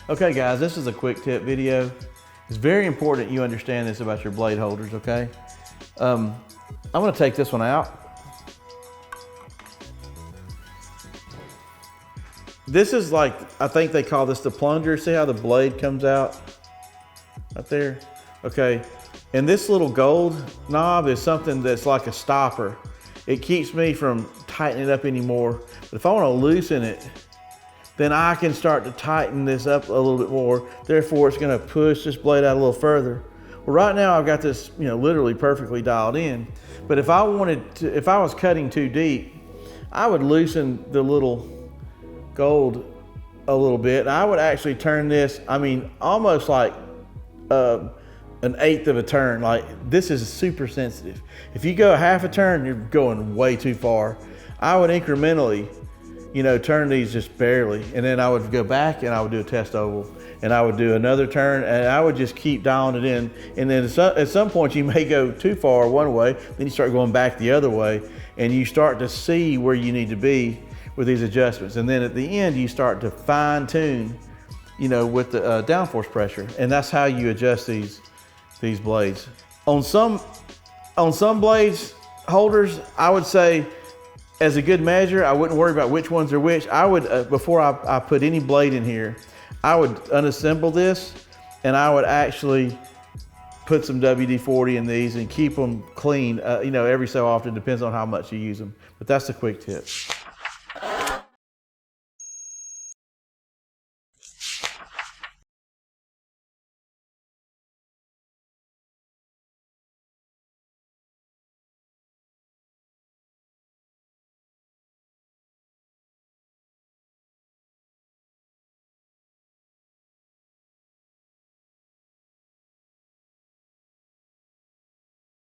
Okay guys, this is a quick tip video. It's very important you understand this about your blade holders, okay? I'm gonna take this one out. This is like, I think they call this the plunger. See how the blade comes out right there? Okay, and this little gold knob is something that's like a stopper. It keeps me from tightening it up anymore. But if I wanna loosen it, then I can start to tighten this up a little bit more. Therefore, it's gonna push this blade out a little further. Well, right now I've got this, literally perfectly dialed in. But if I was cutting too deep, I would loosen the little gold a little bit. I would actually turn this, almost like an 1/8 of a turn. Like, this is super sensitive. If you go half a turn, you're going way too far. I would incrementally, turn these just barely. And then I would go back and I would do a test oval. And I would do another turn and I would just keep dialing it in. And then at some point you may go too far one way, then you start going back the other way and you start to see where you need to be with these adjustments. And then at the end, you start to fine tune, with the downforce pressure. And that's how you adjust these blades. On some blades holders, I would say, as a good measure, I wouldn't worry about which ones are which. I would, before I put any blade in here, I would unassemble this and I would actually put some WD-40 in these and keep them clean, every so often, depends on how much you use them. But that's a quick tip.